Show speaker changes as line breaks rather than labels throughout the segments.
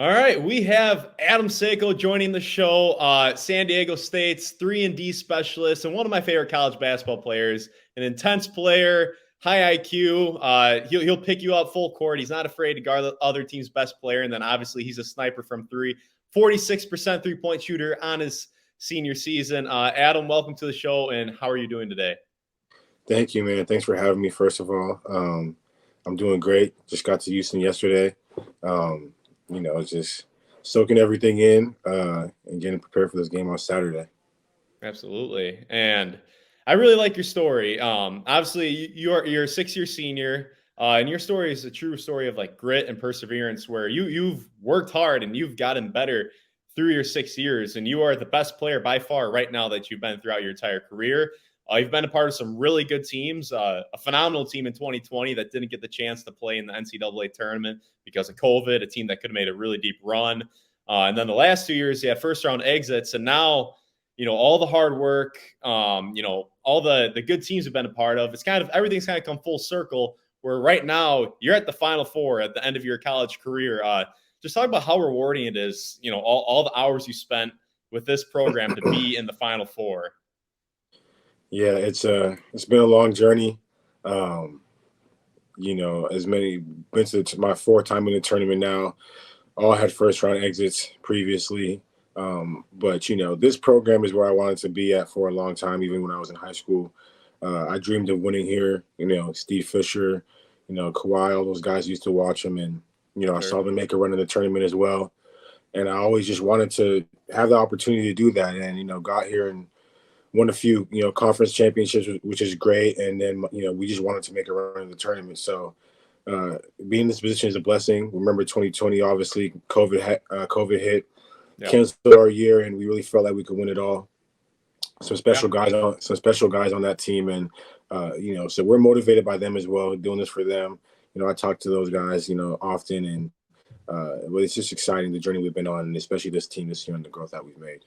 All right, we have Adam Seiko joining the show, San Diego State's 3-and-D specialist and one of my favorite college basketball players, an intense player, high IQ. He'll pick you up full court. He's not afraid to guard the other team's best player, and then obviously he's a sniper from three. 46% three-point shooter on his senior season. Adam, welcome to the show, and how are you doing today?
Thank you, man. Thanks for having me, first of all. I'm doing great. Just got to Houston yesterday. Um, just soaking everything in and getting prepared for this game on Saturday.
Absolutely. And I really like your story. Obviously, you're a 6-year senior, and your story is a true story of like grit and perseverance, where you've worked hard and you've gotten better through your 6 years, and you are the best player by far right now that you've been throughout your entire career. You've been a part of some really good teams, a phenomenal team in 2020 that didn't get the chance to play in the NCAA tournament because of COVID, a team that could have made a really deep run. And then the last 2 years, you had first round exits, and now all the hard work, all the good teams have been a part of. It's kind of everything's kind of come full circle where right now you're at the Final Four at the end of your college career. Just talk about how rewarding it is, all the hours you spent with this program to be in the Final Four.
Yeah, it's been a long journey. As many been to my fourth time in the tournament now. All had first round exits previously. But this program is where I wanted to be at for a long time, even when I was in high school. I dreamed of winning here. Steve Fisher, Kawhi, all those guys used to watch them, and I saw them make a run in the tournament as well. And I always just wanted to have the opportunity to do that, and got here and won a few conference championships, which is great. And then we just wanted to make a run in the tournament. So being in this position is a blessing. Remember 2020, obviously COVID hit. Yeah. Canceled our year, and we really felt like we could win it all. Some special guys on that team, and so we're motivated by them as well, doing this for them. I talk to those guys, often, and but it's just exciting, the journey we've been on, and especially this team this year and the growth that we've made.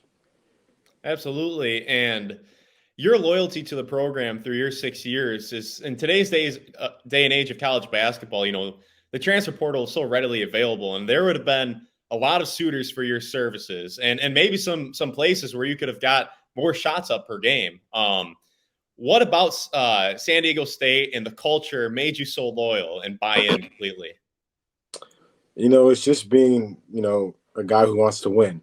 Absolutely, and your loyalty to the program through your 6 years is in today's day and age of college basketball. The transfer portal is so readily available, and there would have been a lot of suitors for your services, and maybe some places where you could have got more shots up per game. What about San Diego State and the culture made you so loyal and buy in completely?
It's just being, a guy who wants to win.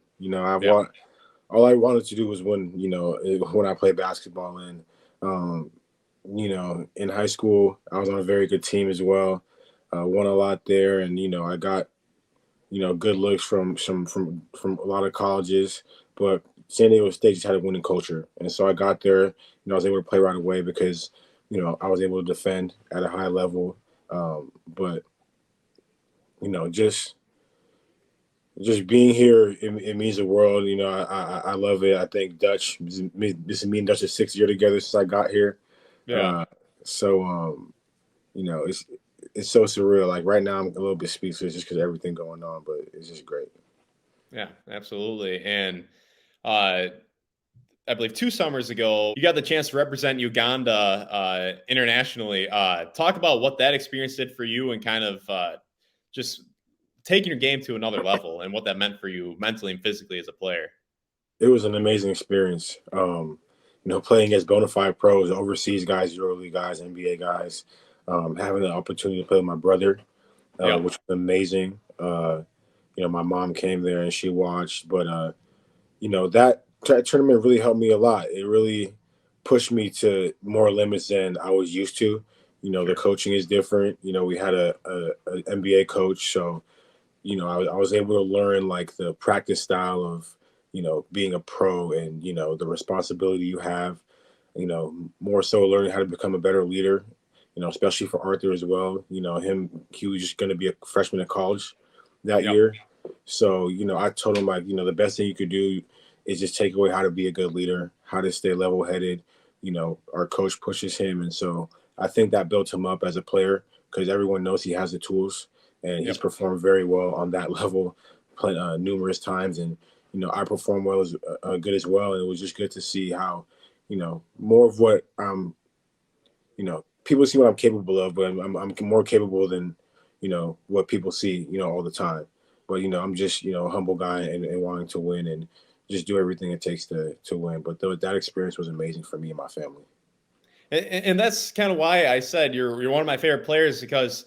All I wanted to do was win, when I played basketball. And, in high school, I was on a very good team as well. Won a lot there, and, I got good looks from a lot of colleges, but San Diego State just had a winning culture. And so I got there, I was able to play right away because, I was able to defend at a high level. But, just being here, it means the world. I love it. I think Dutch, this is me and Dutch is 6 years together since I got here. Yeah. It's so surreal. Like right now, I'm a little bit speechless just because of everything going on, but it's just great.
Yeah, absolutely. And I believe 2 summers ago, you got the chance to represent Uganda internationally. Talk about what that experience did for you and kind of just taking your game to another level and what that meant for you mentally and physically as a player.
It was an amazing experience. Playing against bona fide pros, overseas guys, EuroLeague guys, NBA guys. Having the opportunity to play with my brother, which was amazing. My mom came there and she watched, but that tournament really helped me a lot. It really pushed me to more limits than I was used to. The coaching is different. We had a NBA coach, so I was able to learn like the practice style of being a pro and the responsibility you have. More so learning how to become a better leader. Especially for Arthur as well. He was just going to be a freshman in college that year. So, I told him, like, the best thing you could do is just take away how to be a good leader, how to stay level-headed. Our coach pushes him. And so I think that built him up as a player because everyone knows he has the tools and he's performed very well on that level numerous times. And, I performed well as good as well. And it was just good to see how, more of what people see what I'm capable of, but I'm more capable than, what people see, all the time. But I'm just a humble guy and wanting to win and just do everything it takes to win. But that experience was amazing for me and my family.
And that's kind of why I said you're one of my favorite players, because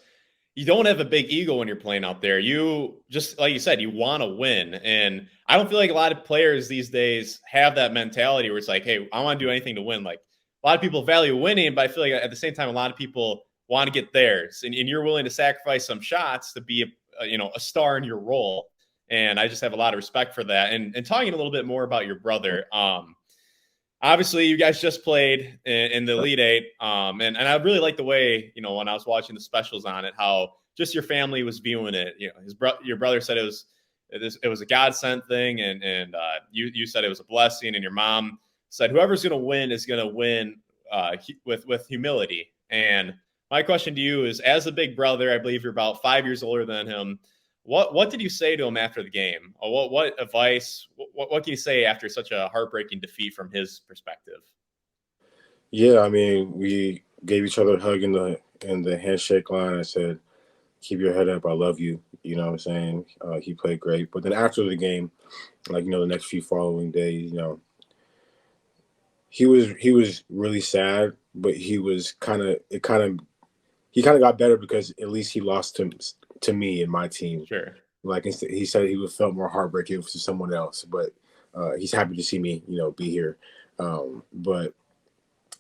you don't have a big ego when you're playing out there. You just, like you said, you want to win. And I don't feel like a lot of players these days have that mentality where it's like, hey, I want to do anything to win. Like, a lot of people value winning, but I feel like at the same time, a lot of people want to get theirs. And you're willing to sacrifice some shots to be a star in your role. And I just have a lot of respect for that. And talking a little bit more about your brother, obviously you guys just played in the Elite Eight. And I really like the way, when I was watching the specials on it, how just your family was viewing it. Your brother said it was a God sent thing. And you said it was a blessing, and your mom said, whoever's going to win is going to win with humility. And my question to you is, as a big brother, I believe you're about 5 years older than him. What did you say to him after the game? Or what advice? What can you say after such a heartbreaking defeat from his perspective?
Yeah, I mean, we gave each other a hug in the handshake line. I said, "Keep your head up. I love you." You know what I'm saying? He played great, but then after the game, like the next few following days, he was really sad, but he kind of got better because at least he lost to me and my team.
Sure.
Like he said, he would felt more heartbreaking to someone else, but he's happy to see me, be here. But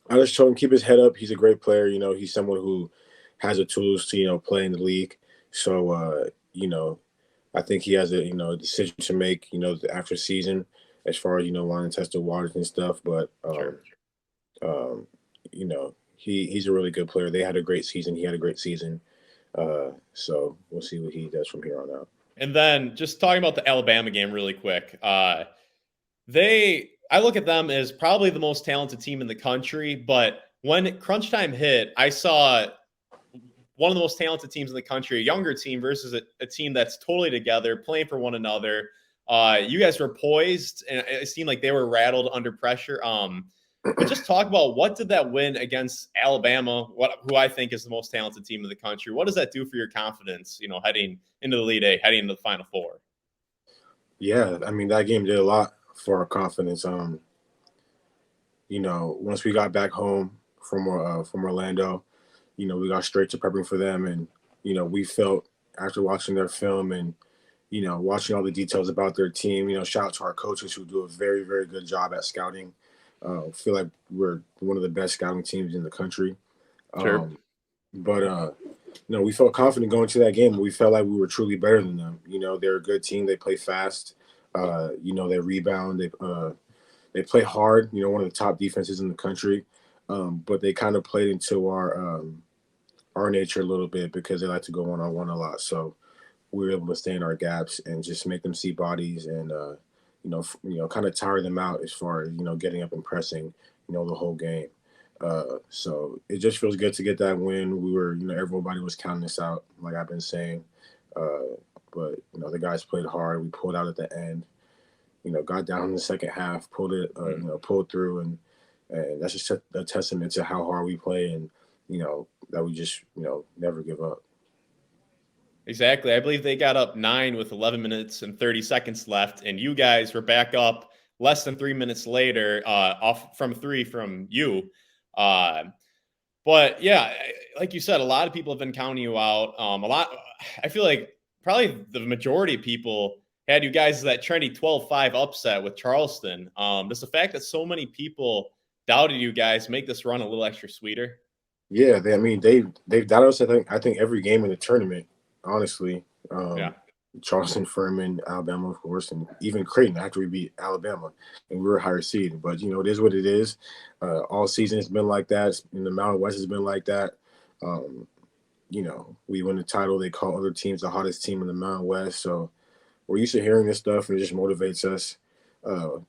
I just told him keep his head up. He's a great player. He's someone who has the tools to play in the league. So I think he has a decision to make. After season, as far as wanting to test the waters and stuff. But
Sure.
um, he's a really good player. They had a great season. He had a great season. So we'll see what he does from here on out.
And then just talking about the Alabama game really quick. I look at them as probably the most talented team in the country, but when crunch time hit, I saw one of the most talented teams in the country, a younger team versus a team that's totally together, playing for one another. You guys were poised, and it seemed like they were rattled under pressure. But just talk about, what did that win against Alabama, who I think is the most talented team in the country, what does that do for your confidence, heading into the Elite Eight, heading into the Final Four?
Yeah, I mean that game did a lot for our confidence. Once we got back home from Orlando, we got straight to prepping for them, and we felt after watching their film and watching all the details about their team. Shout out to our coaches who do a very, very good job at scouting. Feel like we're one of the best scouting teams in the country.
Sure.
But we felt confident going to that game. We felt like we were truly better than them. They're a good team. They play fast. They rebound. They play hard. One of the top defenses in the country. But they kind of played into our nature a little bit because they like to go one-on-one a lot. So we were able to stay in our gaps and just make them see bodies and kind of tire them out as far as getting up and pressing the whole game. So it just feels good to get that win. We were everybody was counting us out, like I've been saying, but the guys played hard. We pulled out at the end. Got down in the second half, pulled through, and that's just a testament to how hard we play and that we just never give up.
Exactly. I believe they got up 9 with 11 minutes and 30 seconds left, and you guys were back up less than 3 minutes later, off from 3 from you. Uh, but yeah, like you said, a lot of people have been counting you out. I feel like probably the majority of people had you guys as that trendy 12-5 upset with Charleston. Does the fact that so many people doubted you guys make this run a little extra sweeter?
Yeah, they've doubted us. I think every game in the tournament, honestly.
Yeah.
Charleston, Furman, Alabama, of course, and even Creighton after we beat Alabama and we were higher seed. But it is what it is. All season it's been like that. In the Mountain West has been like that. We win the title. They call other teams the hottest team in the Mountain West. So we're used to hearing this stuff, and it just motivates us.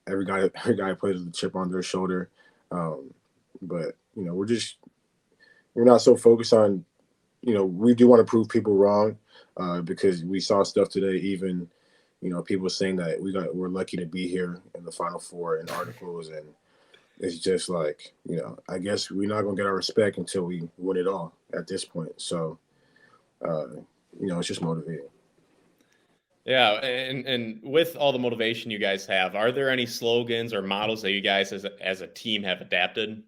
Every guy plays with a chip on their shoulder. But we're not so focused on. We do want to prove people wrong. Because we saw stuff today, even people saying that we're lucky to be here in the Final Four in articles, and it's just like I guess we're not gonna get our respect until we win it all at this point. So it's just motivating.
Yeah, and with all the motivation you guys have, are there any slogans or models that you guys as a team have adapted?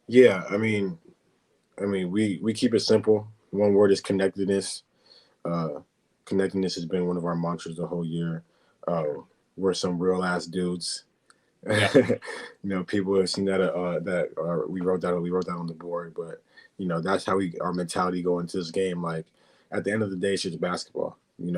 Yeah, we keep it simple. One word is connectedness. Uh, Connectedness has been one of our mantras the whole year.
Sure.
We're some real ass dudes.
Yeah.
People have seen that. We wrote that on the board. But that's how our mentality go into this game. Like at the end of the day, it's just basketball. We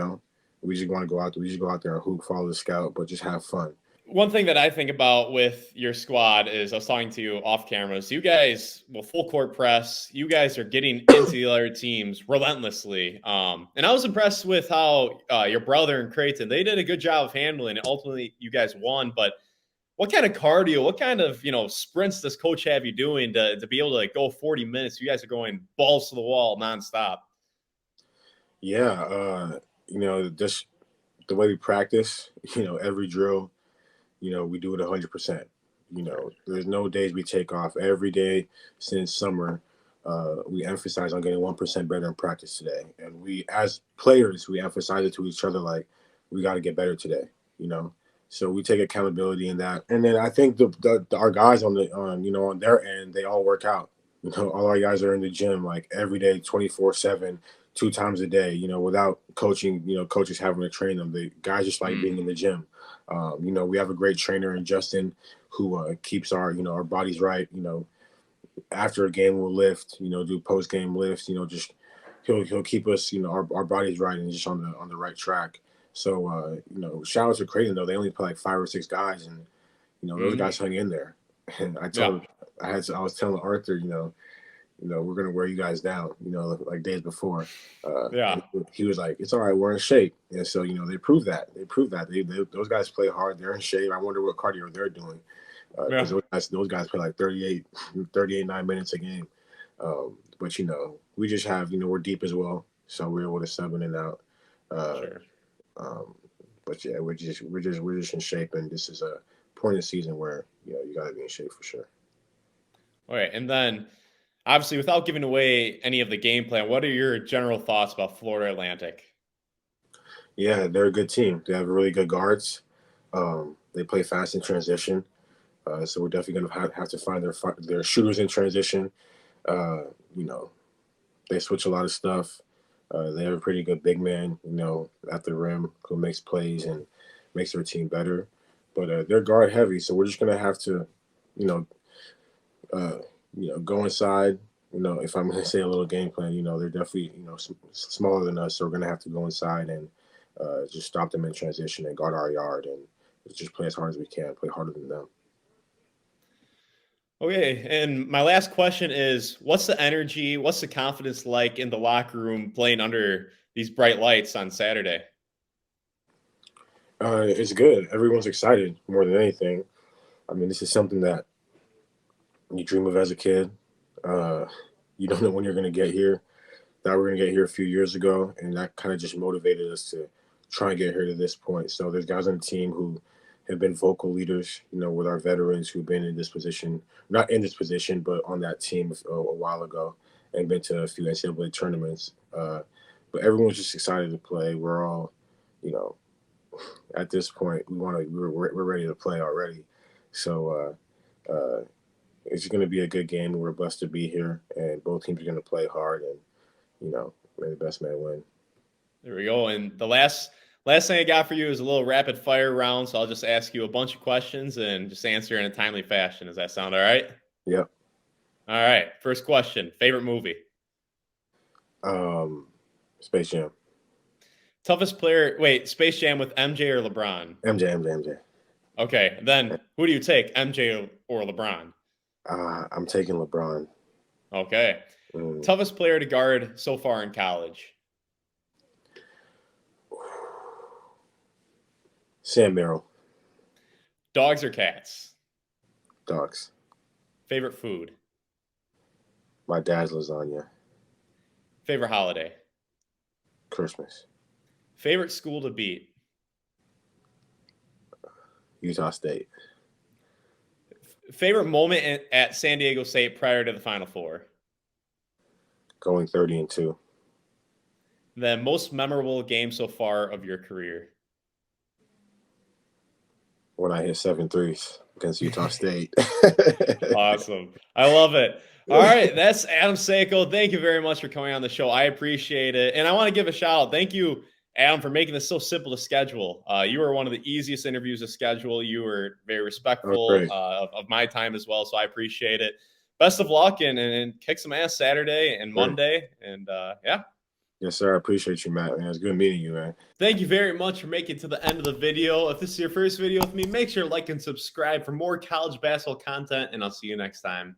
just want to go out. We just go out there and hoop, follow the scout, but just have fun.
One thing that I think about with your squad is I was talking to you off cameras. You guys will full court press. You guys are getting into the other teams relentlessly. And I was impressed with how your brother and Creighton, they did a good job of handling it. Ultimately, you guys won. But what kind of cardio, what kind of sprints does coach have you doing to be able to like go 40 minutes? You guys are going balls to the wall nonstop.
Yeah, just the way we practice. Every drill. We do it 100%.
Sure.
There's no days we take off. Every day since summer, we emphasize on getting 1% better in practice today. And we, as players, we emphasize it to each other like we got to get better today. You know, so we take accountability in that. And then I think our guys on their end, they all work out. All our guys are in the gym like every day, 24/7, 2 times a day. Without coaching, coaches having to train them. The guys just like being in the gym. We have a great trainer in Justin who keeps our bodies right. After a game we'll lift, do post game lifts, just he'll keep us, our bodies right and just on the right track. So shout out to Creighton though. They only play like 5 or 6 guys and those
Mm-hmm.
guys hung in there. And
Yeah.
I was telling Arthur, we're gonna wear you guys down, like days before.
Yeah.
And he was like, "It's all right, we're in shape." And so they proved that. They proved that those guys play hard. They're in shape. I wonder what cardio they're doing because
Yeah.
those guys play like 9 minutes a game. But we just have we're deep as well, so we're able to sub in and out. Uh,
Sure.
um, but yeah, we're just in shape, and this is a point in the season where you got to be in shape for sure.
Okay. And then obviously, without giving away any of the game plan, what are your general thoughts about Florida Atlantic?
Yeah, they're a good team. They have really good guards. They play fast in transition, so we're definitely going to have to find their shooters in transition. Uh, you know, they switch a lot of stuff. They have a pretty good big man, at the rim who makes plays and makes their team better. But they're guard heavy, so we're just going to have to, you know, uh, go inside. If I'm going to say a little game plan, they're definitely smaller than us, so we're going to have to go inside and just stop them in transition and guard our yard and just play as hard as we can, play harder than them.
Okay, and my last question is what's the energy, what's the confidence like in the locker room playing under these bright lights on Saturday?
It's good. Everyone's excited more than anything. I mean, this is something that you dream of as a kid. Uh, you don't know when you're going to get here. That we're going to get here a few years ago, and that kind of just motivated us to try and get here to this point. So there's guys on the team who have been vocal leaders, with our veterans who've been in this position, not in this position, but on that team a while ago, and been to a few NCAA tournaments. But everyone's just excited to play. We're all, you know, at this point, we're ready to play already. So it's going to be a good game. We're blessed to be here, and both teams are going to play hard, and may the best man win.
There we go. And the last thing I got for you is a little rapid fire round. So I'll just ask you a bunch of questions and just answer in a timely fashion. Does that sound all right?
Yep.
All right. First question. Favorite movie?
Um, Space Jam.
Toughest player. Wait, Space Jam with MJ or LeBron?
MJ.
Okay. Then who do you take, MJ or LeBron?
I'm taking LeBron.
Okay.
Mm.
Toughest player to guard so far in college?
Sam Merrill.
Dogs or cats?
Dogs.
Favorite food?
My dad's lasagna.
Favorite holiday?
Christmas.
Favorite school to beat?
Utah State.
Favorite moment at San Diego State prior to the Final Four?
Going 30-2.
The most memorable game so far of your career?
When I hit 7 threes against Utah State.
Awesome. I love it. All right. That's Adam Seiko. Thank you very much for coming on the show. I appreciate it. And I want to give a shout out. Thank you, Adam, for making this so simple to schedule. You were one of the easiest interviews to schedule. You were very
Oh,
respectful
great.
of my time as well. So I appreciate it. Best of luck and kick some ass Saturday and
Great.
Monday. And yeah.
Yes, sir. I appreciate you, Matt. Man, it's good meeting you, man.
Thank you very much for making it to the end of the video. If this is your first video with me, make sure to like and subscribe for more college basketball content, and I'll see you next time.